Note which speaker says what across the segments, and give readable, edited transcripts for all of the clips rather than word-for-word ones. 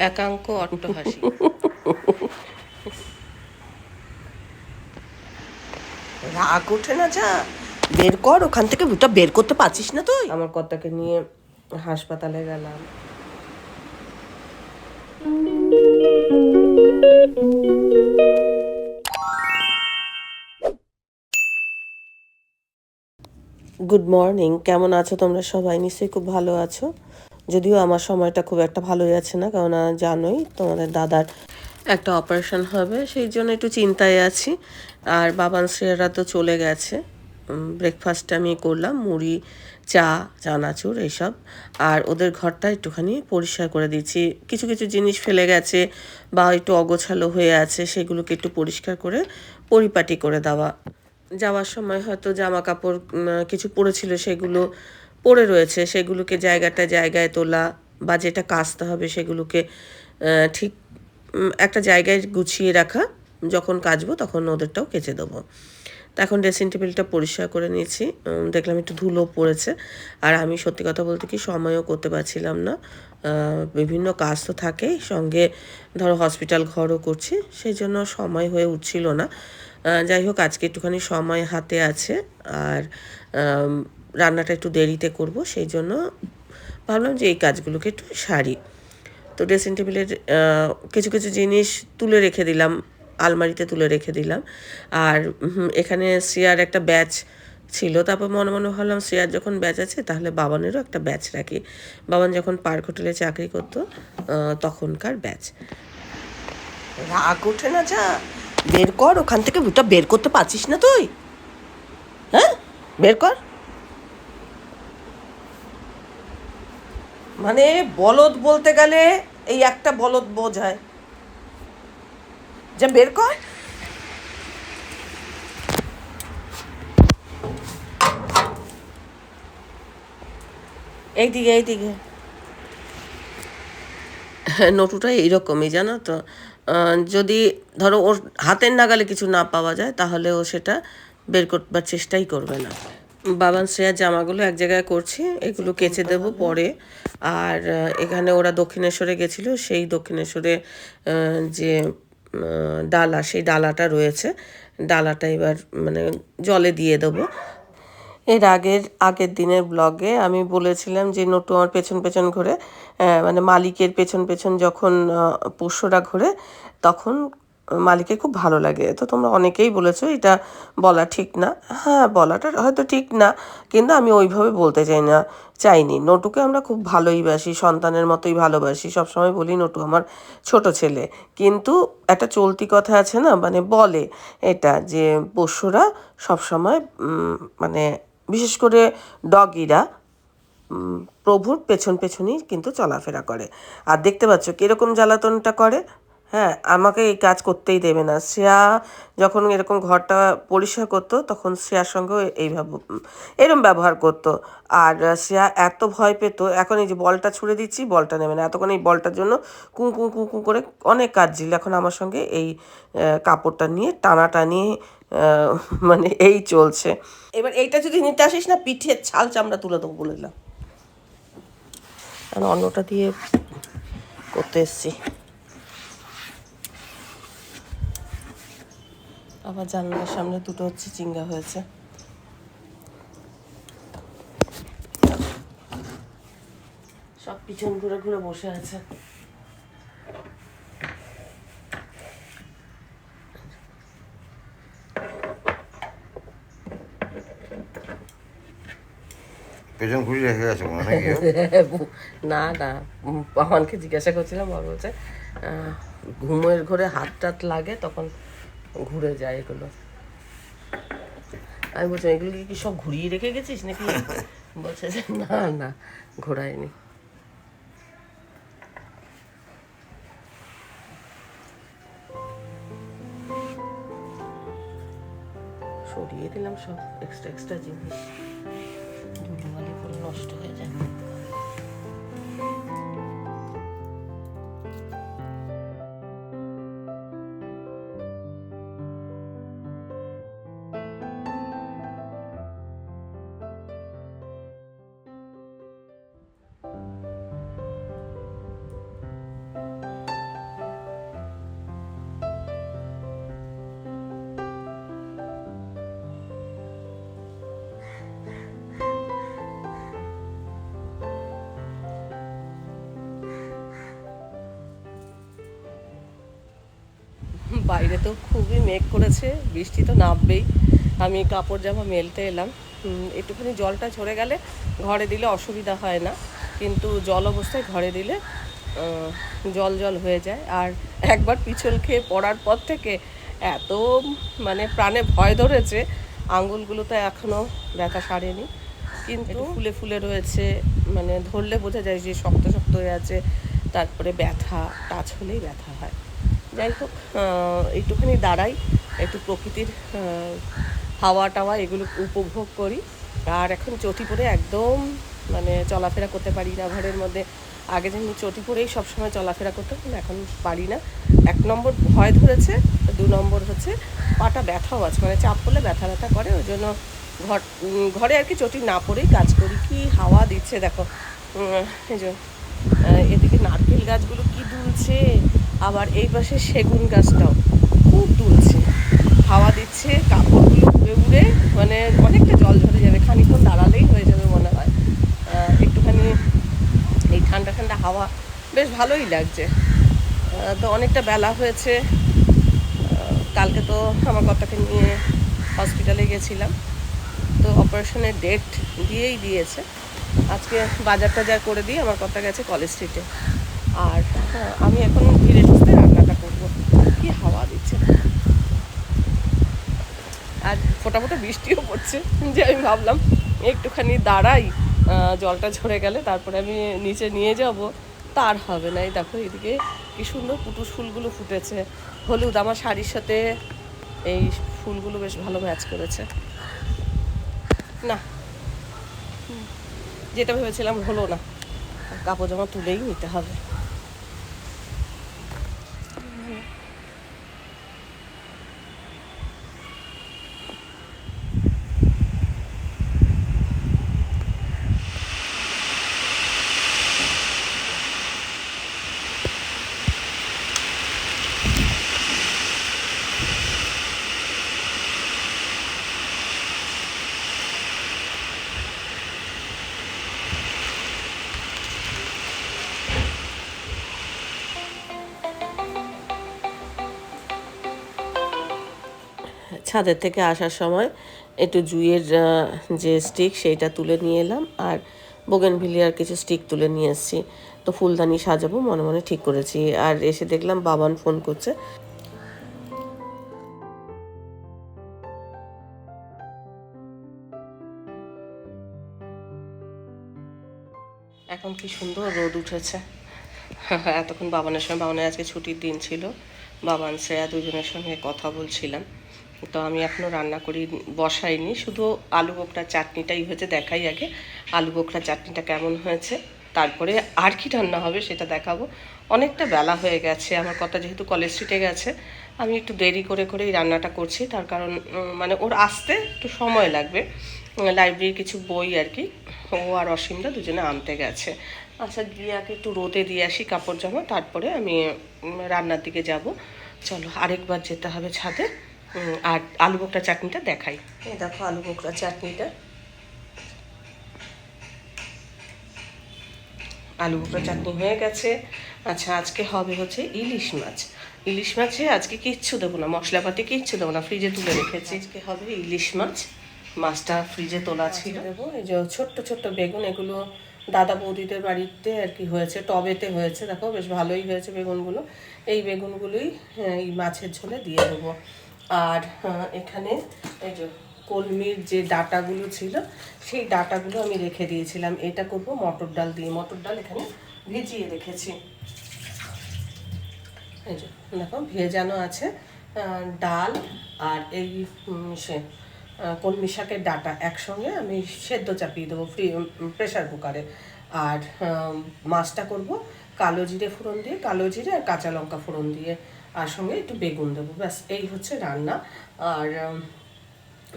Speaker 1: একাঙ্ক অট্টহাসি।
Speaker 2: রাগ ওঠে না? যা বের কর ওখান থেকে, ওটা বের করতে পারছিস না তুই? আমার কর্তাকে নিয়ে হাসপাতালে গেলাম। গুড মর্নিং, কেমন আছো তোমরা সবাই? নিশ্চয়ই খুব ভালো আছো। যদিও আমার সময়টা খুব একটা ভালোই আছে না, কারণ জানোই তোমাদের দাদার একটা অপারেশন হবে, সেই জন্য একটু চিন্তায় আছি। আর বাবান শ্রেয়ারা তো চলে গেছে। ব্রেকফাস্ট আমি করলাম, মুড়ি, চা, চানাচুর এইসব। আর ওদের ঘরটা একটুখানি পরিষ্কার করে দিচ্ছি। কিছু কিছু জিনিস ফেলে গেছে বা একটু অগোছালো হয়ে আছে, সেগুলোকে একটু পরিষ্কার করে পরিপাটি করে দেওয়া। যাওয়ার সময় হয়তো জামা কাপড় কিছু পড়েছিল, সেগুলো পড়ে রয়েছে, সেগুলোকে জায়গায় তোলা, বা যেটা কাচতে হবে সেগুলোকে ঠিক একটা জায়গায় গুছিয়ে রাখা। যখন কাচবো তখন ওদেরটাও কেচে দেবো। তো এখন ড্রেসিং টেবিলটা পরিষ্কার করে নিয়েছি। দেখলাম একটু ধুলো পড়েছে। আর আমি সত্যি কথা বলতে কি সময়ও করতে পারছিলাম না, বিভিন্ন কাজ তো থাকেই সঙ্গে, ধরো হসপিটাল ঘরও করছি, সেই জন্য সময় হয়ে উঠছিল না। যাই হোক, আজকে একটুখানি সময় হাতে আছে। আর রান্নাটা একটু দেরিতে করব, সেই জন্য ভাবলাম যে এই কাজগুলোকে একটু সারি। তো ড্রেসিং টেবিলের কিছু কিছু জিনিস তুলে রেখে দিলাম, আলমারিতে তুলে রেখে দিলাম। আর এখানে শ্রেয়ার একটা ব্যাচ ছিল, তারপর মনে মনে ভাবলাম শ্রেয়ার যখন ব্যাচ আছে তাহলে বাবানেরও একটা ব্যাচ রাখি। বাবান যখন পার্ক হোটেলে চাকরি করতো তখনকার ব্যাচ। রাগ ওঠে না? যা বের কর ওখান থেকে, ওটা বের করতে পারছিস না তুই? হ্যাঁ, বের কর। মানে বলদ বলতে গেলে এই একটা বলদ বোঝায়। যা বের কর। এইদিকে এইদিকে। হ্যাঁ, নটুটা এইরকমই, জানো তো। যদি ধরো ওর হাতের নাগালে কিছু না পাওয়া যায়, তাহলে ও সেটা বের করবার চেষ্টাই করবে না। বাবান শ্রেয়ার জামাগুলো এক জায়গায় করছি, এগুলো কেচে দেব পরে। আর এখানে ওরা দক্ষিণেশ্বরে গেছিলো, সেই দক্ষিণেশ্বরে যে ডালা, সেই ডালাটা রয়েছে, ডালাটা এবার মানে জলে দিয়ে দেবো। এর আগের দিনের ব্লগে আমি বলেছিলাম যে নটু আমার পেছন পেছন ঘুরে, মানে মালিকের পেছন পেছন যখন পোষ্যরা ঘুরে, তখন মালিকের খুব ভালো লাগে। তো তোমরা অনেকেই বলেছো এটা বলা ঠিক না। হ্যাঁ, বলাটা হয়তো ঠিক না, কিন্তু আমি ওইভাবে বলতে চাইনি। নটুকে আমরা খুব ভালোই বাসি, সন্তানের মতোই ভালোবাসি, সবসময় বলি নটু আমার ছোট ছেলে। কিন্তু একটা চলতি কথা আছে না, মানে বলে এটা যে পোষ্যরা সবসময় মানে বিশেষ করে ডগিরা প্রভুর পেছন পেছনই কিন্তু চলাফেরা করে। আর দেখতে পাচ্ছ কীরকম জ্বালাতনটা করে। হ্যাঁ, আমাকে এই কাজ করতেই দেবে না। শ্রেয়া যখন এরকম ঘরটা পরিষ্কার করতো, তখন শ্রেয়ার সঙ্গেও এইভাবে এরম ব্যবহার করতো। আর শ্রেয়া এত ভয় পেত, এখন এই যে বলটা ছুঁড়ে দিচ্ছি, বলটা নেবে না, এতক্ষণ এই বলটার জন্য কু কু কু কু করে অনেক কাজ ছিল। এখন আমার সঙ্গে এই কাপড়টা নিয়ে টানাটানি, মানে এই চলছে। এবার এইটা যদি নিতে আসিস না, পিঠের ছাল চামড়া তুলে দেবো বলে দিলাম। অন্যটা দিয়ে করতে এসছি। আবার জানলার সামনে দুটো হচ্ছে চিংড়া হয়েছে। সব পিছন ঘুরে ঘুরে বসে আছে।
Speaker 3: পেছন ঘুরিয়ে রেখে গেছে মনে নাকি?
Speaker 2: না না, পাওয়ানকে জিজ্ঞাসা করছিলাম, বাবা বলছে ঘুমের ঘরে হাত টাত লাগে তখন ঘুরে যায় এগুলো। আমি বলছিলাম এগুলো কি সব ঘুরিয়ে রেখে গেছিস নাকি? বলছে যে না না, ঘোরায়নি। সরিয়ে দিলাম সব এক্সট্রা জিনিস, ধুলোবালি পুরো নষ্ট হয়ে যায়। বাইরে তো খুবই মেঘ করেছে, বৃষ্টি তো নামবেই। আমি কাপড় জামা মেলতে এলাম। একটুখানি জলটা ঝরে গেলে ঘরে দিলে অসুবিধা হয় না, কিন্তু জল অবস্থায় ঘরে দিলে জল জল হয়ে যায়। আর একবার পিছল খেয়ে পড়ার পর থেকে এত মানে প্রাণে ভয় ধরেছে, আঙুলগুলো তো এখনও ব্যথা সারেনি, কিন্তু ফুলে ফুলে রয়েছে, মানে ধরলে বোঝা যায় যে শক্ত শক্ত হয়ে আছে। তারপরে ব্যথা, টাচ হলেই ব্যথা হয়। যাই হোক, একটুখানি দাঁড়াই, একটু প্রকৃতির হাওয়া টাওয়া এগুলো উপভোগ করি। আর এখন চটি পরে একদম মানে চলাফেরা করতে পারি না ঘরের মধ্যে। আগে যেমন চটি পরেই সবসময় চলাফেরা করতাম, কিন্তু এখন পারি না। 1 নম্বর ভয় ধরেছে, 2 নম্বর হচ্ছে পাটা ব্যথাও আছে, মানে চাপ পড়লে ব্যথা ব্যথা করে। ওই জন্য ঘরে আর কি চটি না পরেই কাজ করি। কি হাওয়া দিচ্ছে দেখো, এই যে এদিকে নারকেল গাছগুলো কি দুলছে, আবার এই পাশে সেগুন গাছটাও খুব দুলছে, হাওয়া দিচ্ছে, কাপড়গুলো উড়ে উড়ে মানে অনেকটা জল ঝরে যাবে, খানিকক্ষণ দাঁড়ালেই হয়ে যাবে মনে হয়। একটুখানি এই ঠান্ডা ঠান্ডা হাওয়া বেশ ভালোই লাগছে। তো অনেকটা বেলা হয়েছে। কালকে তো আমার কর্তাকে নিয়ে হসপিটালে গেছিলাম, তো অপারেশনের ডেট দিয়েছে। আজকে বাজার টাজার করে দিয়ে আমার কর্তা গেছে কলেজ স্ট্রিটে। আর আমি এখন ধীরে সুস্থে রান্নাটা করবো। কি হাওয়া দিচ্ছে, আর ফোটা ফোটা বৃষ্টিও পড়ছে, যে আমি ভাবলাম একটুখানি দাঁড়াই, জলটা ঝরে গেলে তারপরে আমি নিচে নিয়ে যাব। তার হবে না। এই দেখো এদিকে কি সুন্দর পুটুস ফুলগুলো ফুটেছে, হলুদ। আমার শাড়ির সাথে এই ফুলগুলো বেশ ভালো ম্যাচ করেছে। না, যেটা ভেবেছিলাম হলো না, কাপড় জামা তুলেই নিতে হবে। ছাদের থেকে আসার সময় একটু জুঁইয়ের যে স্টিক সেইটা তুলে নিয়ে এলাম, আর বোগেনভিলিয়ার কিছু স্টিক তুলে নিয়ে এসেছি। তো ফুলদানি সাজাবো মনে মনে ঠিক করেছি। আর এসে দেখলাম বাবান ফোন করছে। এখন কি সুন্দর রোদ উঠেছে। এতক্ষণ বাবানের সঙ্গে, বাবানের আজকে ছুটির দিন ছিল, বাবান শ্রেয়া দুজনের সঙ্গে কথা বলছিলাম। তো আমি এখনও রান্না করি, বসাইনি, শুধু আলু বোখরা চাটনিটাই হয়েছে। দেখাই আগে আলু বোখরা চাটনিটা কেমন হয়েছে, তারপরে আর কি রান্না হবে সেটা দেখাবো। অনেকটা বেলা হয়ে গেছে, আমার কথা যেহেতু কলেজ স্ট্রিটে গেছে, আমি একটু দেরি করে করেই রান্নাটা করছি। তার কারণ মানে ওর আসতে একটু সময় লাগবে, লাইব্রেরির কিছু বই আর কি ও আর অসীমরা দুজনে আনতে গেছে। আচ্ছা, গিয়ে আগে একটু রোদে দিয়ে আসি কাপড় জামা, তারপরে আমি রান্নার দিকে যাব। চলো আরেকবার যেতে হবে ছাদে। আর আলু বোখরা চাটনিটা দেখাই। এই দেখো আলু বোখরা চাটনিটা, আলু বোখরা চাটনি হয়ে গেছে। আচ্ছা, আজকে হবে হচ্ছে ইলিশ মাছ। ইলিশ মাছে আজকে কিচ্ছু দেবো না, মশলাপাতি কিচ্ছু দেবো না, ফ্রিজে তুলে রেখেছি। আজকে হবে ইলিশ মাছ, মাছটা ফ্রিজে তোলা ছিল। দেবো এই যে ছোট্ট ছোট্ট বেগুন, এগুলো দাদা বৌদিদের বাড়িতে আর কি হয়েছে, টবেতে হয়েছে। দেখো বেশ ভালোই হয়েছে বেগুনগুলো। এই বেগুনগুলোই এই মাছের ঝোলে দিয়ে দেবো। আর এখানে এই যে কলমির যে ডাঁটাগুলো ছিল, সেই ডাঁটাগুলো আমি রেখে দিয়েছিলাম। এটা করবো মটর ডাল দিয়ে, মটর ডাল এখানে ভিজিয়ে রেখেছি। এই যে দেখো ভেজানো আছে ডাল, আর এই সে কলমি শাকের ডাঁটা একসঙ্গে আমি সেদ্ধ চাপিয়ে দেবো প্রেশার কুকারে। আর মাছটা করব কালো জিরে ফোড়ন দিয়ে, কালো জিরে আর কাঁচা লঙ্কা ফোড়ন দিয়ে, আর সঙ্গে একটু বেগুন দেবো। ব্যাস এই হচ্ছে রান্না। আর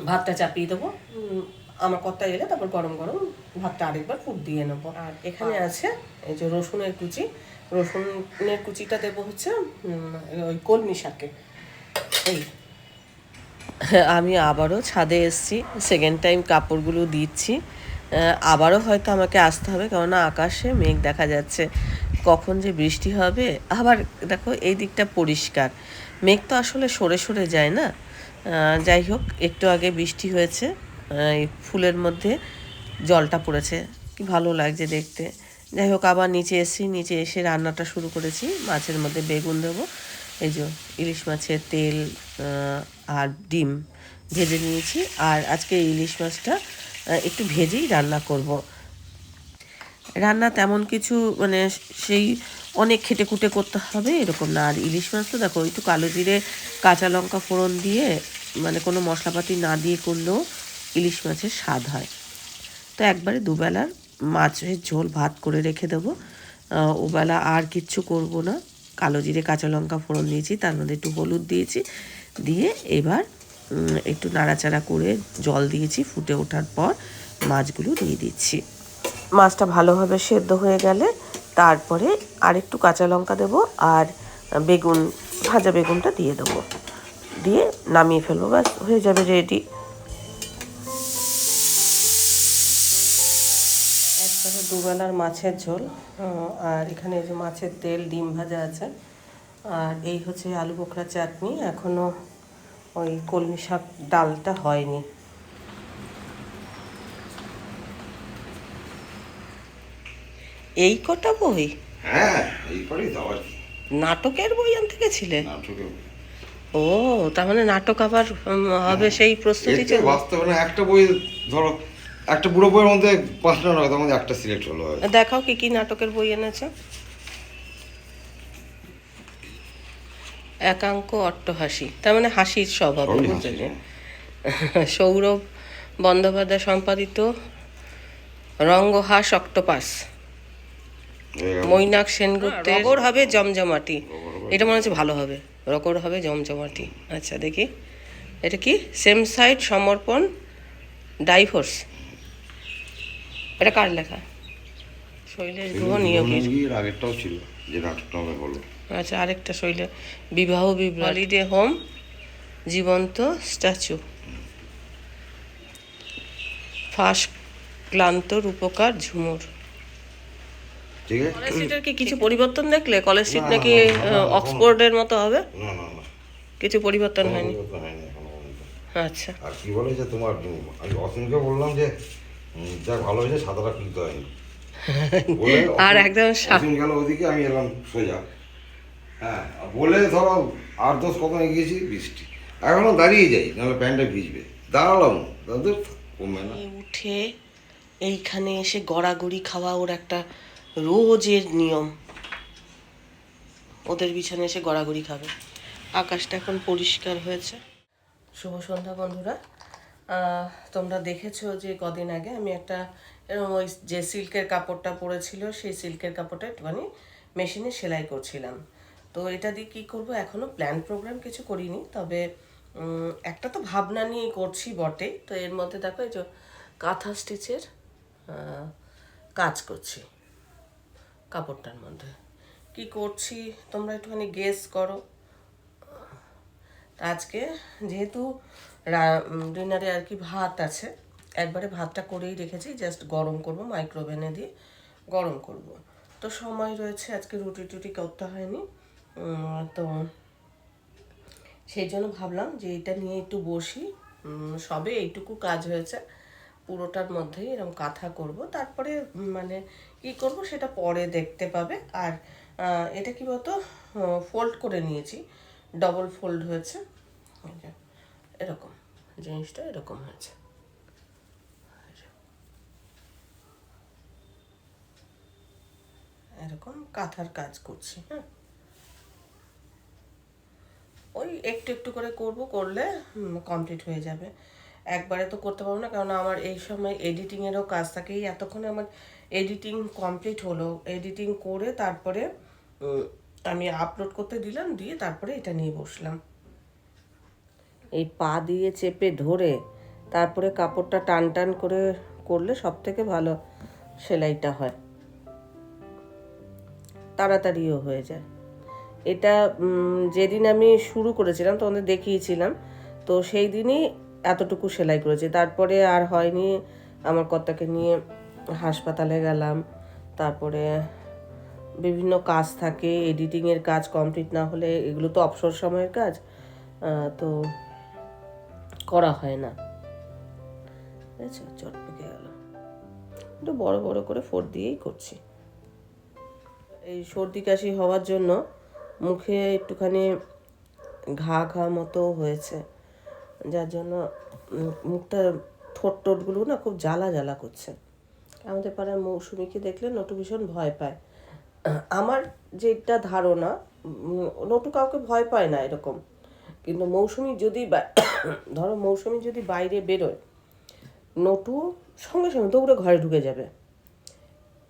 Speaker 2: ভাতটা চাপিয়ে দেবো, আমার কর্তা এলে তারপর গরম গরম ভাতটা আরেকবার ফুট দিয়ে নেবো। আর এখানে আছে এই যে রসুনের কুচি, রসুনের কুচিটা দেবো হচ্ছে ওই কলমি শাকে। এই আমি আবারও ছাদে এসেছি, সেকেন্ড টাইম কাপড়গুলো দিচ্ছি। আবারও হয়তো আমাকে আসতে হবে, কেননা আকাশে মেঘ দেখা যাচ্ছে, কখন যে বৃষ্টি হবে। আবার দেখো এই দিকটা পরিষ্কার, মেঘ তো আসলে সরে সরে যায় না। যাই হোক, একটু আগে বৃষ্টি হয়েছে, এই ফুলের মধ্যে জলটা পড়েছে, কি ভালো লাগছে দেখতে। যাই হোক, আবার নিচে এসেছি, নিচে এসে রান্নাটা শুরু করেছি। মাছের মধ্যে বেগুন দেবো, এই যে ইলিশ মাছের তেল আর ডিম ভেজে নিয়েছি। আর আজকে ইলিশ মাছটা একটু ভেজেই রান্না করব। রান্না তেমন কিছু মানে সেই অনেক খেটে খুঁটে করতে হবে এরকম না। আর ইলিশ মাছ তো দেখো, একটু কালো জিরে কাঁচা লঙ্কা ফোড়ন দিয়ে মানে কোনো মশলাপাতি না দিয়ে করলেও ইলিশ মাছের স্বাদ হয়। তো একবারে দুবেলার মাছের ঝোল ভাত করে রেখে দেবো। ওবেলা আর কিচ্ছু করব না। কালো জিরে কাঁচা লঙ্কা ফোড়ন দিয়েছি, তার মধ্যে একটু হলুদ দিয়েছি, দিয়ে এবার একটু নাড়াচাড়া করে জল দিয়েছি। ফুটে ওঠার পর মাছগুলো দিয়ে দিচ্ছি। মাছটা ভালোভাবে সেদ্ধ হয়ে গেলে তারপরে আরেকটু কাঁচা লঙ্কা দেবো, আর বেগুন, ভাজা বেগুনটা দিয়ে দেবো, দিয়ে নামিয়ে ফেলবো, ব্যাস হয়ে যাবে রেডি। একবারে দুবেলার মাছের ঝোল, আর এখানে যে মাছের তেল, ডিম ভাজা আছে, আর এই হচ্ছে আলু বোখরা চাটনি। এখনও ওই কলমি শাক ডালটা হয়নি। এই কটা বই?
Speaker 3: হ্যাঁ, এই করেই তো আবার কি।
Speaker 2: নাটকের বই আনতে গেছিলে?
Speaker 3: নাটকে
Speaker 2: ও, তার মানে নাটক আবার হবে, সেই প্রস্তুতি
Speaker 3: এতে
Speaker 2: চলবে।
Speaker 3: বাস্তবে না, একটা বই ধরো, একটা বুড়ো বইয়ের মধ্যে 5টা নাটক, তার মধ্যে একটা সিলেক্ট হলো হয়তো।
Speaker 2: দেখাও কি কি নাটকের বই এনেছো। একাঙ্ক অট্টহাসি, তার মানে হাসির স্বভাব,
Speaker 3: সবই
Speaker 2: বুঝলে।
Speaker 3: হাসি।
Speaker 2: সৌরভ বন্দ্যোপাধ্যায় সম্পাদিত রঙ্গহাস অক্টোপাস, মৈনাক সেনগুপ্তের রগর হবে জমজমাটি। এটা মনে হচ্ছে ভালো হবে, রগর হবে জমজমাটি। আচ্ছা দেখি, এটা কি? সেম সাইড সমর্পণ ডাইভোর্স, এটা কার লেখা? শৈলেশ গুহ নিয়োগীর।
Speaker 3: নিয়োগীর আগেরটাও ছিল, যে নাটকটা আমি হলো।
Speaker 2: আচ্ছা, আরেকটা শৈলে বিবাহ বিভ্রাট, হলিডে হোম, জীবন্ত স্ট্যাচু, ফাঁস ক্লান্ত রূপকার ঝুমুর।
Speaker 3: ঠিক আছে।
Speaker 2: কলেজ স্ট্রিটের কি কিছু পরিবর্তন দেখলে? কলেজ স্ট্রিট
Speaker 3: না, না,
Speaker 2: নাকি
Speaker 3: না, না, না,
Speaker 2: অক্সফোর্ডের মতো হবে?
Speaker 3: না না না,
Speaker 2: কিছু পরিবর্তন
Speaker 3: কোনো
Speaker 2: হয়নি?
Speaker 3: পরিবর্তন হয়নি এখনো পর্যন্ত।
Speaker 2: আচ্ছা।
Speaker 3: আর কি বলে যে তোমার, আমি অসীমকে বললাম যে যা ভালো হয়েছে, সাঁতারটা খুলতে হয়নি বলে
Speaker 2: আর একদম
Speaker 3: অসীম গেল ওদিকে, আমি এলাম সোজা। হ্যাঁ, বলে ধরো 8-10 কদম এগিয়েছি, বৃষ্টি এখনো দাঁড়িয়ে যাই, নাহলে প্যান্টটা ভিজবে। দাঁড়ালাম, তাদের কমবে না।
Speaker 2: উঠে এইখানে এসে গড়াগড়ি খাওয়া ওর একটা রোজের নিয়ম। ওদের বিছানে এসে গড়াগড়ি খাবে। আকাশটা এখন পরিষ্কার হয়েছে। শুভ সন্ধ্যা বন্ধুরা। তোমরা দেখেছো যে কদিন আগে আমি একটা এরকম ওই যে সিল্কের কাপড়টা পরেছিল, সেই সিল্কের কাপড়টা একটুখানি মেশিনে সেলাই করছিলাম। তো এটা দিয়ে কী করবো এখনও প্ল্যান প্রোগ্রাম কিছু করিনি, তবে একটা তো ভাবনা নিয়েই করছি বটে। তো এর মধ্যে দেখো এই যে কাঁথা স্টিচের কাজ করছি কাপড়টার মধ্যে। কি করছি তোমরা একটুখানি গেস করো। আজকে যেহেতু ডিনারে আর কি ভাত আছে, একবারে ভাতটা করেই রেখেছি, জাস্ট গরম করব, মাইক্রোওভেনে দিয়ে গরম করব। তো সময় রয়েছে, আজকে রুটি টুটি করতে হয়নি। তো সেই জন্য ভাবলাম যে এটা নিয়ে একটু বসি। সবে এইটুকু কাজ হয়েছে, পুরোটার মধ্যেই এরকম কাঁথা করব, তারপরে মানে কি করব সেটা পরে দেখতে পাবে। আর এটা কি বলতো, ফোল্ড করে নিয়েছি, ডবল ফোল্ড হয়েছে, এরকম জিনিসটা এরকম হয়েছে। এরকম কাঁথার কাজ করছি। হ্যাঁ, ওই একটু একটু করে করব, করলে কমপ্লিট হয়ে যাবে। একবারে তো করতে পারবো না, কারণ আমার এই সময় এডিটিংয়েরও কাজ থাকে। এই এতক্ষণে আমার এডিটিং কমপ্লিট হলো, এডিটিং করে তারপরে আমি আপলোড করতে দিলাম, দিয়ে তারপরে এটা নিয়ে বসলাম। এই পা দিয়ে চেপে ধরে তারপরে কাপড়টা টান টান করে করলে সব থেকে ভালো সেলাইটা হয়, তাড়াতাড়িও হয়ে যায়। এটা যেদিন আমি শুরু করেছিলাম তোমাদের দেখিয়েছিলাম, তো সেই দিনই এতটুকু সেলাই করেছি, তারপরে আর হয়নি। আমার কর্তাকে নিয়ে হাসপাতালে গেলাম, তারপরে বিভিন্ন কাজ থাকে, এডিটিংয়ের কাজ কমপ্লিট না হলে এগুলো তো অবসর সময়ের কাজ, তো করা হয় না। আচ্ছা, চট পেকে গেল। একটু বড় বড় করে ফোড় দিয়েই করছি। এই সর্দি কাশি হওয়ার জন্য মুখে একটুখানি ঘা ঘা মতো হয়েছে, যার জন্য মুখটা ঠোঁট টোটগুলো না খুব জ্বালা জ্বালা করছে। আমাদের পাড়ার মৌসুমীকে দেখলে নটু ভীষণ ভয় পায়। আমার যেটা ধারণা, নটু কাউকে ভয় পায় না এরকম, কিন্তু মৌসুমী যদি ধরো মৌসুমী যদি বাইরে বেরোয়, নটু সঙ্গে সঙ্গে দৌড়ে ঘরে ঢুকে যাবে।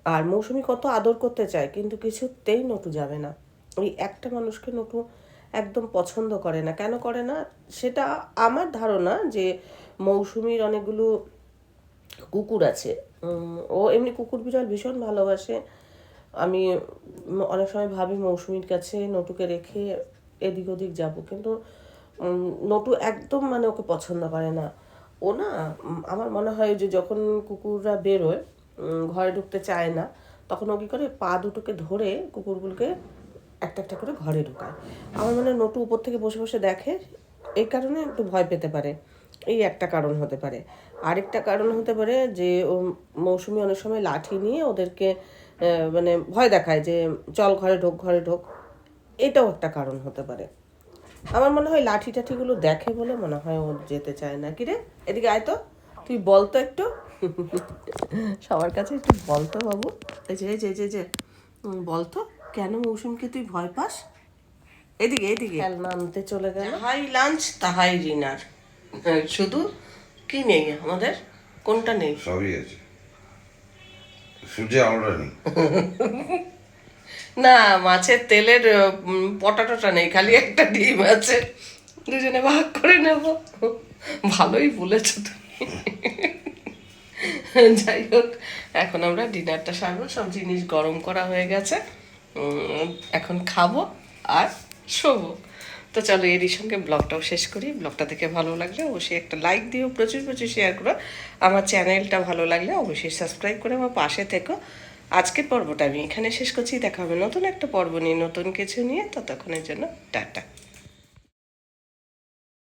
Speaker 2: আর মৌসুমী কত আদর করতে চায়, কিন্তু কিছুতেই নটু যাবে না। ওই একটা মানুষকে নটু একদম পছন্দ করে না। কেন করে না সেটা আমার ধারণা, যে মৌসুমীর অনেকগুলো কুকুর আছে, ও এমনি কুকুর বিড়াল ভীষণ ভালোবাসে। আমি অনেক সময় ভাবি মৌসুমীর কাছে নটুকে রেখে এদিক ওদিক যাব, কিন্তু নটু একদম মানে ওকে পছন্দ করে না। ও না, আমার মনে হয় যে যখন কুকুররা বেরোয়, ঘরে ঢুকতে চায় না, তখন ও কী করে, পা দুটোকে ধরে কুকুরগুলোকে একটা একটা করে ঘরে ঢুকায়। আমার মনে হয় নটু উপর থেকে বসে বসে দেখে, এই কারণে একটু ভয় পেতে পারে। এই একটা কারণ হতে পারে। আরেকটা কারণ হতে পারে যে ও মৌসুমী অনেক সময় লাঠি নিয়ে ওদেরকে মানে ভয় দেখায় যে চল ঘরে ঢোক, ঘরে ঢোক। এটাও একটা কারণ হতে পারে। আমার মনে হয় লাঠি টাঠিগুলো দেখে বলে মনে হয় ও যেতে চায় না। কিরে, এদিকে আয় তো, তুই বল তো একটু, সবার কাছে একটু বল তো বাবু। এই যে যে যে যে বল তো, কেন মৌসুমীকে তুই ভয় পাস? এদিকে এদিকে। খেলনা আনতে চলে গেল। হাই লাঞ্চ তাহাই ডিনার, শুধু কি নেই আমাদের, কোনটা নেই?
Speaker 3: সবই আছে, সূর্যে আমরা নেই।
Speaker 2: না, মাছের তেলের পটাটোটা নেই, খালি একটা ডিম আছে, দুজনে ভাগ করে নেব। ভালোই বলেছো তুমি। যাই হোক, এখন আমরা ডিনারটা সারবো, সব জিনিস গরম করা হয়ে গেছে, এখন খাবো আর শোবো। তো চলো এরই সঙ্গে ব্লগটাও শেষ করি। ব্লগটা দেখে ভালো লাগলে অবশ্যই একটা লাইক দিও, প্রচুর প্রচুর শেয়ার করো। আমার চ্যানেলটা ভালো লাগলে অবশ্যই সাবস্ক্রাইব করে আমার পাশে থেকো। আজকের পর্বটা আমি এখানে শেষ করছি। দেখা হবে নতুন একটা পর্ব নিয়ে, নতুন কিছু নিয়ে। ততক্ষণের জন্য টাটা।